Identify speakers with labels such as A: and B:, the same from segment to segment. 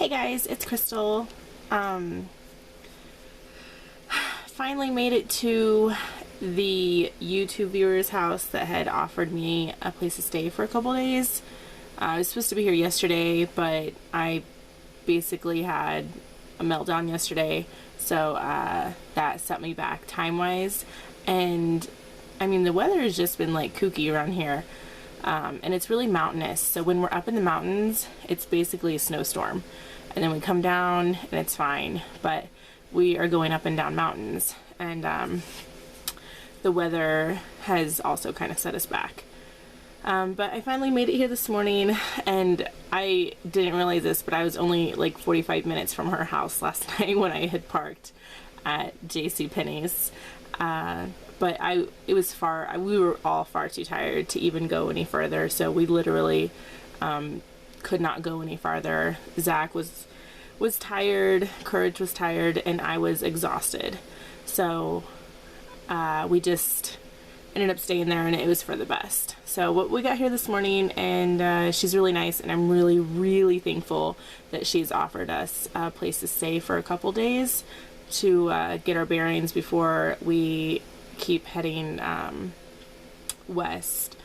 A: Hey guys, it's Crystal. Finally made it to the YouTube viewer's house that had offered me a place to stay for a couple days. I was supposed to be here yesterday, but I basically had a meltdown yesterday, so that set me back time-wise. And I mean, the weather has just been like kooky around here. And it's really mountainous, so when we're up in the mountains, it's basically a snowstorm. And then we come down and it's fine, but we are going up and down mountains, and the weather has also kind of set us back. But I finally made it here this morning, and I didn't realize this, but I was only like 45 minutes from her house last night when I had parked at JCPenney's. But it was far, we were all far too tired to even go any further, so we literally could not go any farther. Zach was tired, Courage was tired, and I was exhausted. So we just ended up staying there, and it was for the best. So we got here this morning, and she's really nice, and I'm really, really thankful that she's offered us a place to stay for a couple days to get our bearings before we keep heading west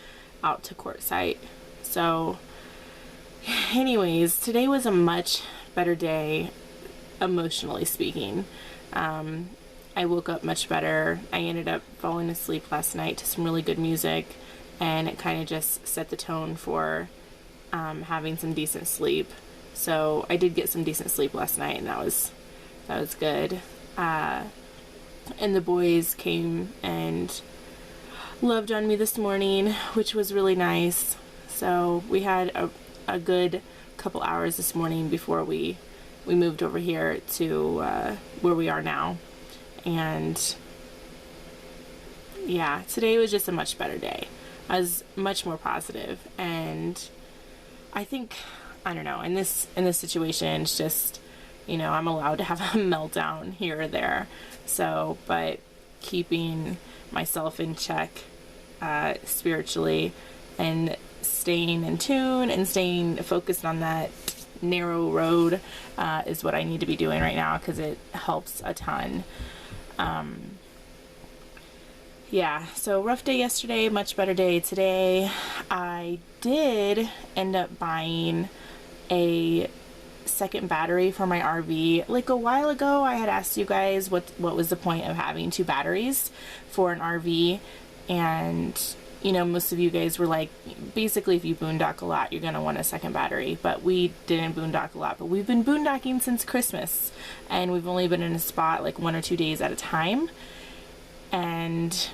A: out to Quartzsite. So anyways, today was a much better day, emotionally speaking. I woke up much better. I ended up falling asleep last night to some really good music, and it kind of just set the tone for having some decent sleep. So I did get some decent sleep last night, and that was good. And the boys came and loved on me this morning, which was really nice. So we had a good couple hours this morning before we moved over here to where we are now. And yeah, today was just a much better day. I was much more positive, and I think, I don't know, in this situation, it's just, you know, I'm allowed to have a meltdown here or there. So, but keeping myself in check spiritually, and staying in tune and staying focused on that narrow road is what I need to be doing right now, because it helps a ton. Yeah, so rough day yesterday, much better day today. I did end up buying a second battery for my RV. Like a while ago, I had asked you guys what was the point of having two batteries for an RV, and you know, most of you guys were like, basically if you boondock a lot, you're gonna want a second battery. But we didn't boondock a lot, but we've been boondocking since Christmas, and we've only been in a spot like 1 or 2 days at a time. And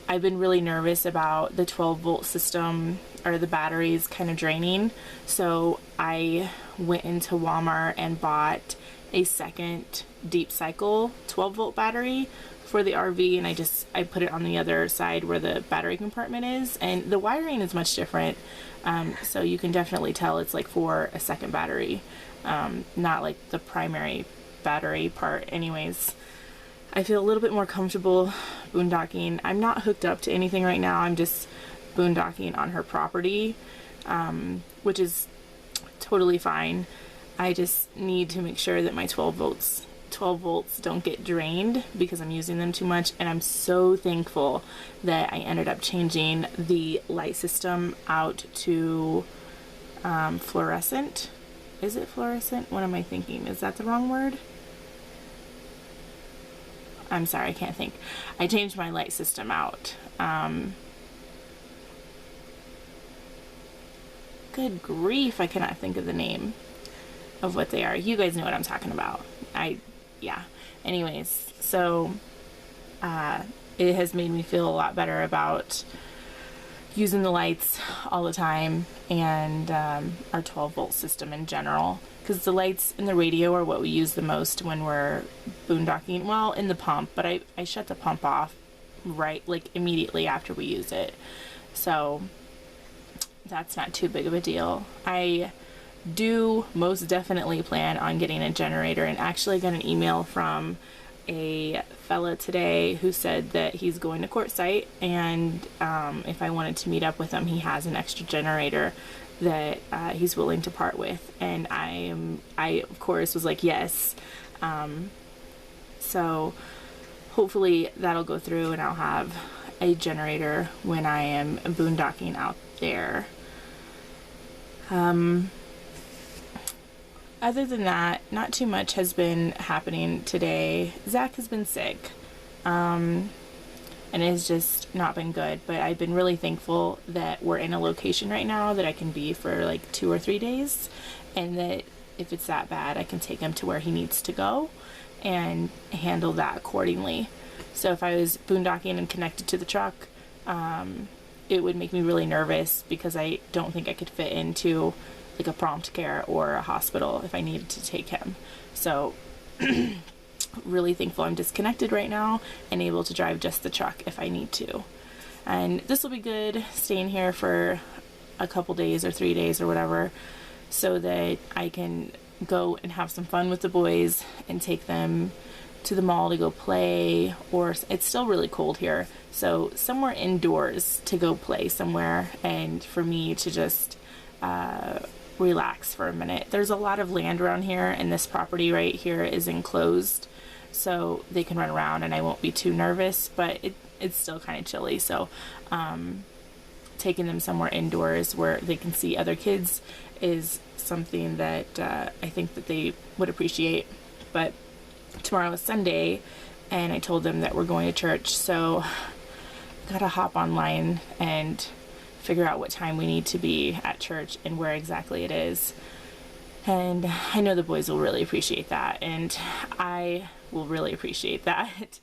A: I've been really nervous about the 12-volt system or the batteries kind of draining. So I went into Walmart and bought a second deep cycle 12-volt battery for the RV, and I put it on the other side where the battery compartment is, and the wiring is much different. So you can definitely tell it's like for a second battery, not like the primary battery part. Anyways, I feel a little bit more comfortable boondocking. I'm not hooked up to anything right now. I'm just boondocking on her property, which is totally fine. I just need to make sure that my 12 volts don't get drained because I'm using them too much. And I'm so thankful that I ended up changing the light system out to fluorescent. Is it fluorescent? What am I thinking? Is that the wrong word? I'm sorry, I can't think. I changed my light system out. Good grief, I cannot think of the name of what they are. You guys know what I'm talking about. Yeah. Anyways, so it has made me feel a lot better about using the lights all the time, and our 12-volt system in general, because the lights and the radio are what we use the most when we're boondocking. Well, in the pump, but I shut the pump off right like immediately after we use it, so that's not too big of a deal. I do most definitely plan on getting a generator, and actually got an email from a fella today who said that he's going to Quartzsite, and if I wanted to meet up with him, he has an extra generator that he's willing to part with. And I of course was like, yes. So hopefully that'll go through and I'll have a generator when I am boondocking out there. Other than that, not too much has been happening today. Zach has been sick, and it has just not been good, but I've been really thankful that we're in a location right now that I can be for like 2 or 3 days, and that if it's that bad, I can take him to where he needs to go and handle that accordingly. So if I was boondocking and connected to the truck, it would make me really nervous because I don't think I could fit into like a prompt care or a hospital if I needed to take him. So really thankful I'm disconnected right now and able to drive just the truck if I need to. And this will be good, staying here for a couple days or 3 days or whatever, so that I can go and have some fun with the boys and take them to the mall to go play, or it's still really cold here, so somewhere indoors to go play somewhere and for me to just relax for a minute. There's a lot of land around here, and this property right here is enclosed, so they can run around and I won't be too nervous, but it's still kind of chilly. So taking them somewhere indoors where they can see other kids is something that I think that they would appreciate. But tomorrow is Sunday, and I told them that we're going to church, so gotta hop online and figure out what time we need to be at church and where exactly it is. And I know the boys will really appreciate that, and I will really appreciate that.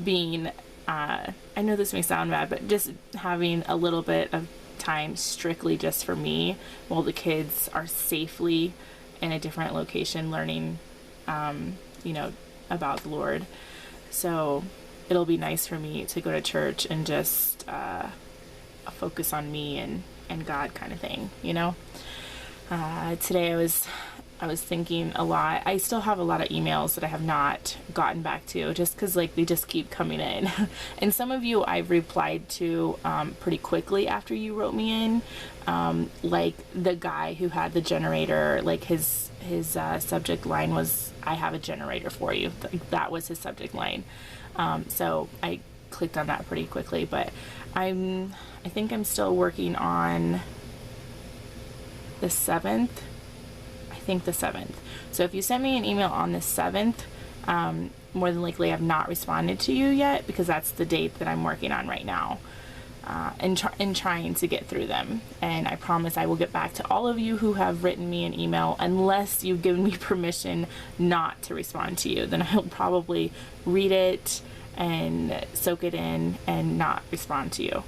A: Being I know this may sound bad, but just having a little bit of time strictly just for me while the kids are safely in a different location learning about the Lord. So it'll be nice for me to go to church and just focus on me and God kind of thing, Today I was thinking a lot. I still have a lot of emails that I have not gotten back to, just because they just keep coming in. And some of you I've replied to pretty quickly after you wrote me in, like the guy who had the generator, like his subject line was, "I have a generator for you." That was his subject line. So I clicked on that pretty quickly, but I think I'm still working on the 7th. I think the 7th. So if you sent me an email on the 7th, more than likely I've not responded to you yet, because that's the date that I'm working on right now, and trying to get through them. And I promise I will get back to all of you who have written me an email, unless you've given me permission not to respond to you. Then I'll probably read it and soak it in and not respond to you.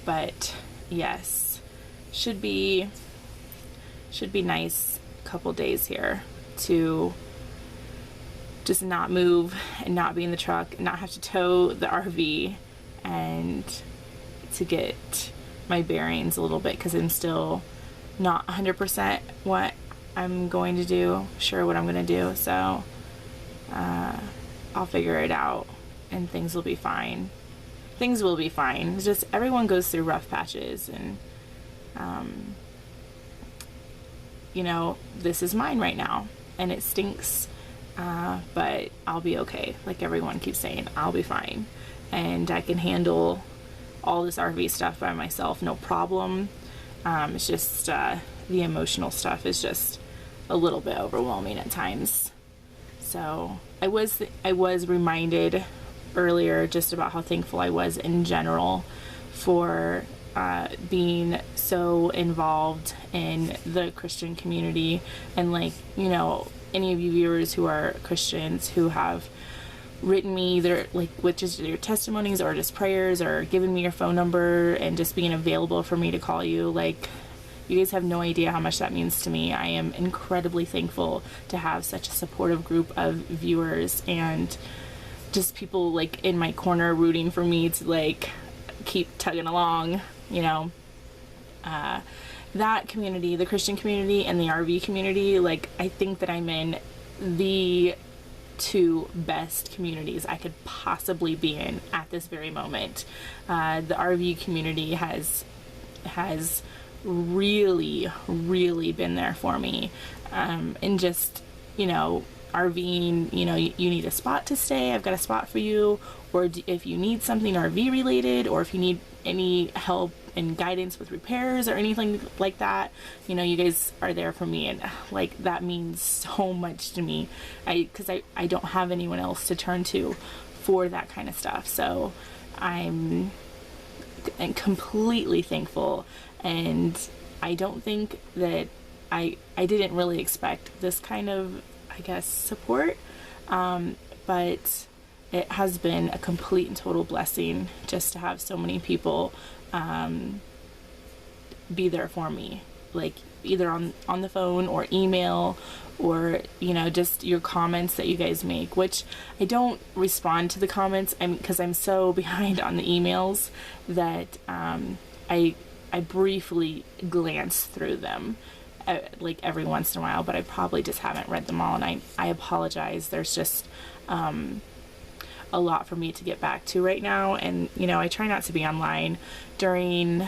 A: But yes, should be nice couple days here to just not move and not be in the truck and not have to tow the RV, and to get my bearings a little bit, because I'm still not 100% what I'm going to do, sure what I'm going to do. So I'll figure it out and things will be fine. Things will be fine. It's just everyone goes through rough patches, and this is mine right now, and it stinks, but I'll be okay. Like everyone keeps saying, I'll be fine, and I can handle all this RV stuff by myself, no problem. It's just the emotional stuff is just a little bit overwhelming at times. So I was reminded earlier just about how thankful I was in general for being so involved in the Christian community, and any of you viewers who are Christians who have written me either with just your testimonies or just prayers, or given me your phone number and just being available for me to call you. You guys have no idea how much that means to me. I am incredibly thankful to have such a supportive group of viewers and just people in my corner rooting for me to keep tugging along. That community, the Christian community and the RV community, I think that I'm in the 2 best communities I could possibly be in at this very moment. The RV community has has really, really been there for me. And just, you know, RVing, you know, you need a spot to stay, I've got a spot for you. Or if you need something RV related, or if you need any help and guidance with repairs or anything like that, you know, you guys are there for me. And like, that means so much to me, because I don't have anyone else to turn to for that kind of stuff. So I'm completely thankful, and I don't think that I didn't really expect this kind of, I guess, support, but it has been a complete and total blessing just to have so many people be there for me, like either on the phone or email, or, you know, just your comments that you guys make, which I don't respond to the comments, because I'm so behind on the emails that I briefly glance through them like every once in a while, but I probably just haven't read them all, and I apologize. There's just a lot for me to get back to right now, and, you know, I try not to be online during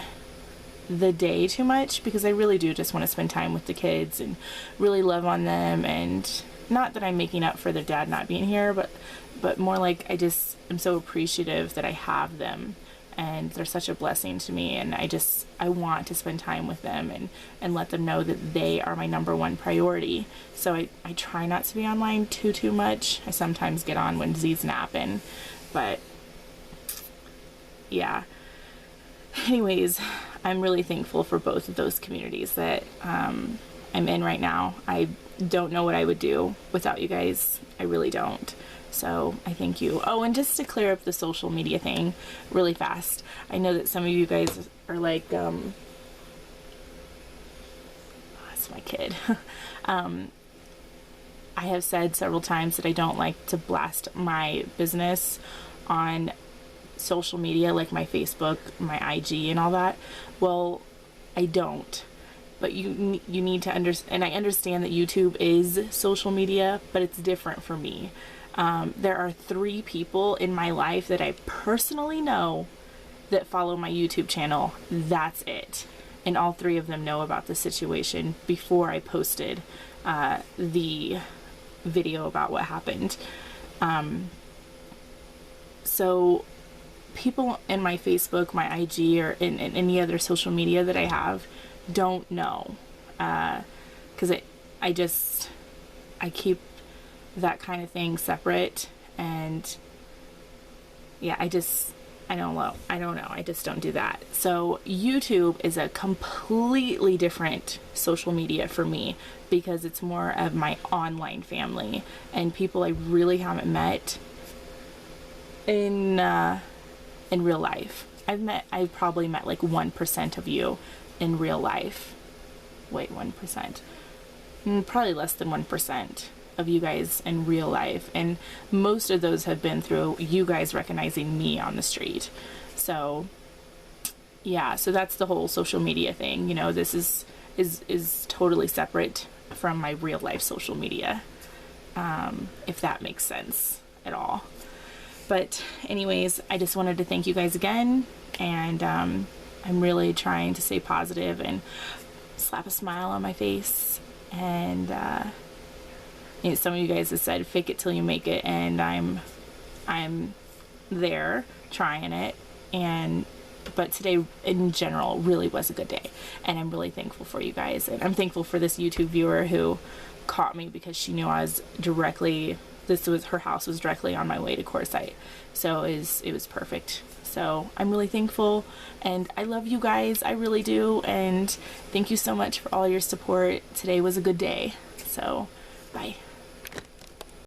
A: the day too much, because I really do just want to spend time with the kids and really love on them. And not that I'm making up for their dad not being here, but more like I just am so appreciative that I have them, and they're such a blessing to me, and I want to spend time with them and let them know that they are my number one priority. So I try not to be online too much. I sometimes get on when Z's napping, but yeah. Anyways, I'm really thankful for both of those communities that I'm in right now. I don't know what I would do without you guys. I really don't. So I thank you. Oh, and just to clear up the social media thing really fast, I know that some of you guys are like, that's my kid. I have said several times that I don't like to blast my business on social media, like my Facebook, my IG, and all that. Well, I don't. But you need to understand, and I understand that YouTube is social media, but it's different for me. There are 3 people in my life that I personally know that follow my YouTube channel. That's it. And all 3 of them know about the situation before I posted the video about what happened. So people in my Facebook, my IG, or in any other social media that I have don't know, because I keep that kind of thing separate, and yeah, I don't know, I just don't do that. So YouTube is a completely different social media for me, because it's more of my online family and people I really haven't met in real life. I've probably met like 1% of you in real life. Wait, 1%? Probably less than 1% of you guys in real life, and most of those have been through you guys recognizing me on the street. So yeah, so that's the whole social media thing. You know, this is totally separate from my real life social media, if that makes sense at all. But anyways, I just wanted to thank you guys again, and I'm really trying to stay positive and slap a smile on my face. And you know, some of you guys have said fake it till you make it, and I'm there trying it. But today in general really was a good day, and I'm really thankful for you guys, and I'm thankful for this YouTube viewer who caught me because she knew I was her house was directly on my way to Quartzsite, so it was perfect. So I'm really thankful, and I love you guys, I really do, and thank you so much for all your support. Today was a good day, so bye.